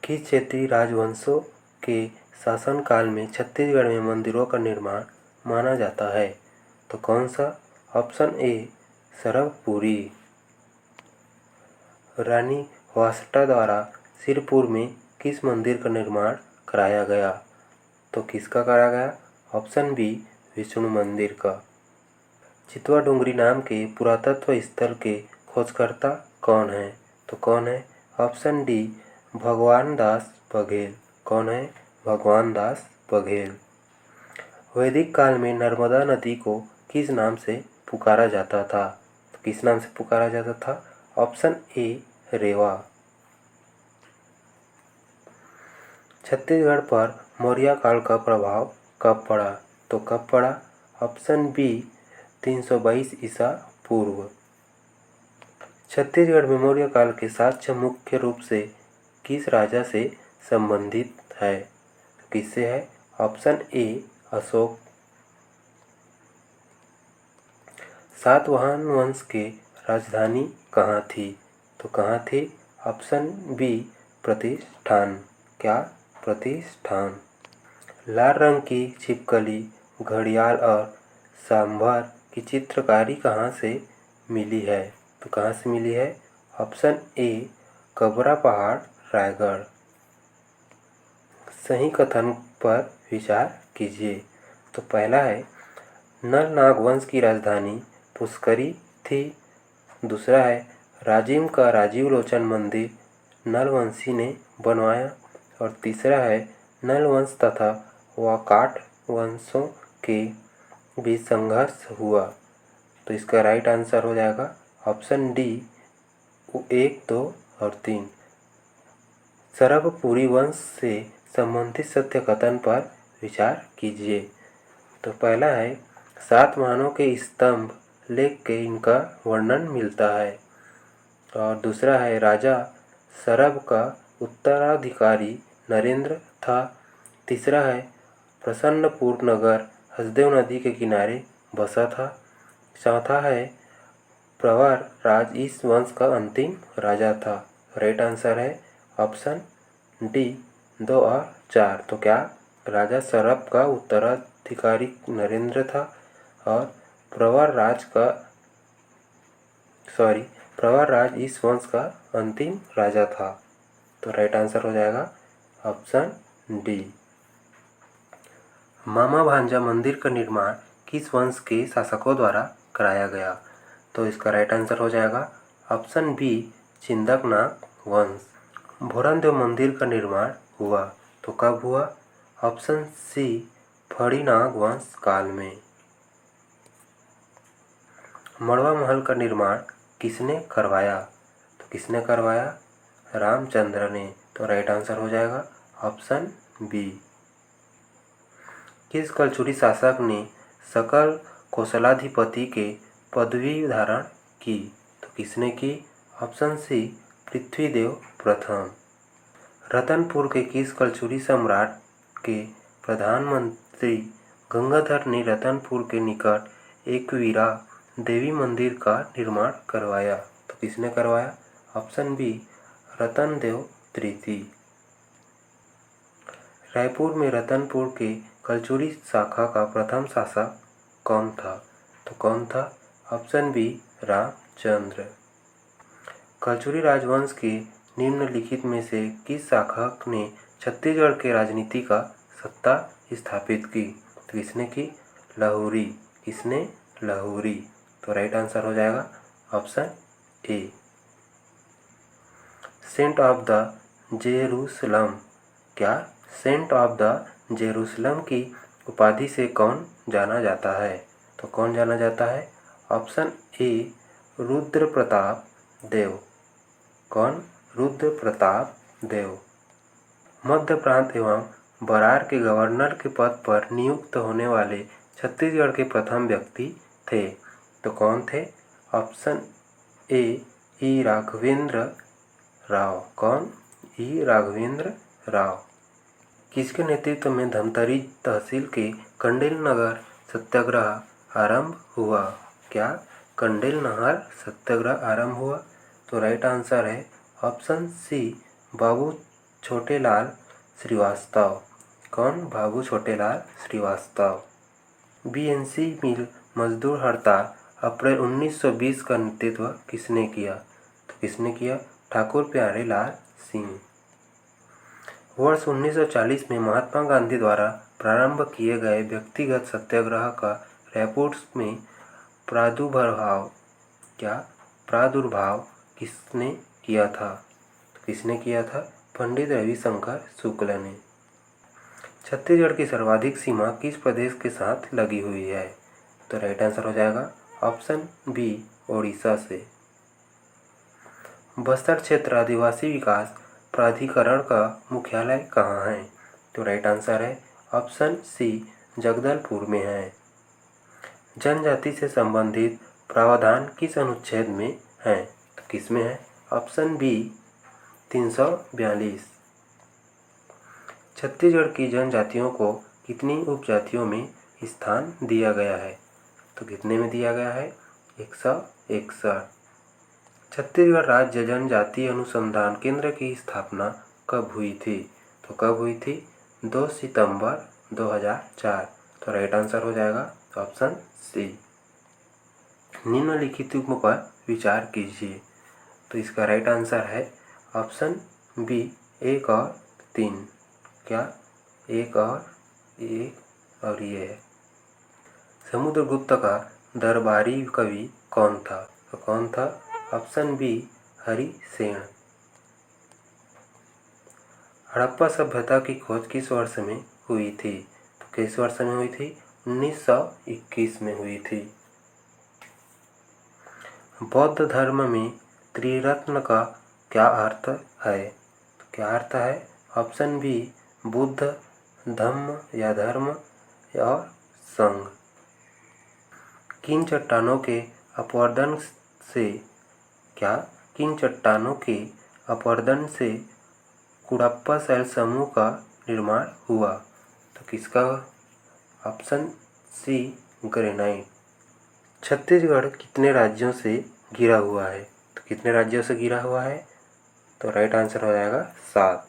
किस क्षेत्रीय राजवंशों के शासनकाल में छत्तीसगढ़ में मंदिरों का निर्माण माना जाता है? तो कौन सा? Option A सरभपुरी। रानी वासटा द्वारा सिरपुर में किस मंदिर का निर्माण कराया गया? तो किसका कराया गया? ऑप्शन बी विष्णु मंदिर का। चितवा डुंगरी नाम के पुरातत्व स्थल के खोजकर्ता कौन है? तो कौन है? ऑप्शन डी भगवान दास बघेल। कौन है? भगवान दास बघेल। वैदिक काल में नर्मदा नदी को किस नाम से पुकारा जाता था? तो किस नाम से पुकारा जाता था? ऑप्शन ए रेवा। छत्तीसगढ़ पर मौर्य काल का प्रभाव कब पड़ा? तो कब पड़ा? ऑप्शन बी 322 ईसा पूर्व। छत्तीसगढ़ में मौर्य काल के साक्ष्य मुख्य रूप से किस राजा से संबंधित है? किससे है? Option A Ashok. सातवाहन वंश के राजधानी कहाँ थी? तो कहाँ थी? ऑप्शन बी प्रतिष्ठान। क्या? प्रतिष्ठान। लाल रंग की छिपकली, घड़ियाल और सांभर की चित्रकारी कहाँ से मिली है? तो कहाँ से मिली है? ऑप्शन ए कबरा पहाड़, रायगढ़। सही कथन पर विचार कीजिए। तो पहला है नल नाग वंश की राजधानी पुष्करी थी। दूसरा है राजिम का राजीव लोचन मंदिर नलवंशी ने बनवाया। और तीसरा है नल वंश तथा वाकाट वंशों के बीच संघर्ष हुआ। तो इसका राइट आंसर हो जाएगा ऑप्शन डी 1, 2 और 3। सरभपुरी वंश से संबंधित सत्य कथन पर विचार कीजिए। तो पहला है सातवाहनों के स्तंभ लेख के इनका वर्णन मिलता है। और दूसरा है राजा सरभ का उत्तराधिकारी नरेंद्र था। तीसरा है प्रसन्नपुर नगर हसदेव नदी के किनारे बसा था। चौथा है प्रवर राज इस वंश का अंतिम राजा था। राइट आंसर है ऑप्शन डी 2 और 4। तो क्या राजा सरभ का उत्तराधिकारी नरेंद्र था और प्रवर राज इस वंश का अंतिम राजा था। तो राइट आंसर हो जाएगा ऑप्शन डी। मामा भांजा मंदिर का निर्माण किस वंश के शासकों द्वारा कराया गया? तो इसका राइट आंसर हो जाएगा ऑप्शन बी चिंदकनाग वंश। भोरनदेव मंदिर का निर्माण हुआ तो कब हुआ? ऑप्शन सी फणिनाग वंश काल में। मड़वा महल का निर्माण किसने करवाया? तो किसने करवाया? रामचंद्र ने। तो राइट आंसर हो जाएगा ऑप्शन बी। किस कलचुरी शासक ने सकल कौशलाधिपति के पदवी धारण की? तो किसने की? ऑप्शन सी पृथ्वीदेव प्रथम। रतनपुर के किस कलचुरी सम्राट के प्रधानमंत्री गंगाधर ने रतनपुर के निकट एकवीरा देवी मंदिर का निर्माण करवाया? तो किसने करवाया? ऑप्शन बी रतनदेव तृतीय। रायपुर में रतनपुर के कलचुरी शाखा का प्रथम शासक कौन था? तो कौन था? Option B Ramchandra. कलचुरी राजवंश के निम्नलिखित में से किस शासक ने छत्तीसगढ़ के राजनीति का सत्ता स्थापित की? तो किसने की? लाहुरी। किसने? लाहुरी। तो राइट आंसर हो जाएगा option A. Saint of the Jerusalem. क्या? सेंट ऑफ द जेरूसलम की उपाधि से कौन जाना जाता है? तो कौन जाना जाता है? ऑप्शन ए रुद्र प्रताप देव। कौन? रुद्र प्रताप देव। मध्य प्रांत एवं बरार के गवर्नर के पद पर नियुक्त होने वाले छत्तीसगढ़ के प्रथम व्यक्ति थे। तो कौन थे? ऑप्शन ए ई राघवेंद्र राव। कौन? ई राघवेंद्र राव। किसके नेतृत्व में धमतरी तहसील के कंडेल नहर सत्याग्रह आरंभ हुआ? क्या? कंडेल नहर सत्याग्रह आरंभ हुआ। तो राइट आंसर है ऑप्शन सी बाबू छोटेलाल श्रीवास्तव। कौन? बाबू छोटेलाल श्रीवास्तव। बीएनसी मिल मजदूर हड़ताल अप्रैल 1920 का नेतृत्व किसने किया? तो किसने किया? ठाकुर प्यारे लाल सिंह। वर्ष 1940 में महात्मा गांधी द्वारा प्रारंभ किए गए व्यक्तिगत सत्याग्रह का रायपुर में प्रादुर्भाव किसने किया था? तो किसने किया था? पंडित रविशंकर शुक्ल ने। छत्तीसगढ़ की सर्वाधिक सीमा किस प्रदेश के साथ लगी हुई है? तो राइट आंसर हो जाएगा ऑप्शन बी, ओडिशा से। बस्तर क्षेत्र आदिवासी विकास प्राधिकरण का मुख्यालय कहाँ है? तो राइट आंसर है ऑप्शन सी, जगदलपुर में है। जनजाति से संबंधित प्रावधान किस अनुच्छेद में है? तो किस में है? Option B, 342। छत्तीसगढ़ की जनजातियों को कितनी उपजातियों में स्थान दिया गया है? तो कितने में दिया गया है? 161। छत्तीसगढ़ राज्य जनजाति अनुसंधान केंद्र की स्थापना कब हुई थी? तो कब हुई थी? 2 सितंबर 2004। तो राइट आंसर हो जाएगा ऑप्शन सी। निम्नलिखितों पर विचार कीजिए। तो इसका राइट आंसर है ऑप्शन बी, 1 और 3। क्या? 1 और ये है। समुद्रगुप्त का दरबारी कवि कौन था? तो कौन था? Option B, Harisena. हड़प्पा सभ्यता की खोज किस वर्ष में हुई थी? तो किस वर्ष में हुई थी? 1921 में हुई थी। बौद्ध धर्म में त्रिरत्न का क्या अर्थ है? तो क्या अर्थ है? ऑप्शन बी, बुद्ध, धम्म या धर्म और संघ। किन चट्टानों के अपवर्तन से कुड़प्पा शैल समूह का निर्माण हुआ? तो किसका? Option C, granite. छत्तीसगढ़ कितने राज्यों से घिरा हुआ है? तो कितने राज्यों से घिरा हुआ है? तो राइट आंसर हो जाएगा 7।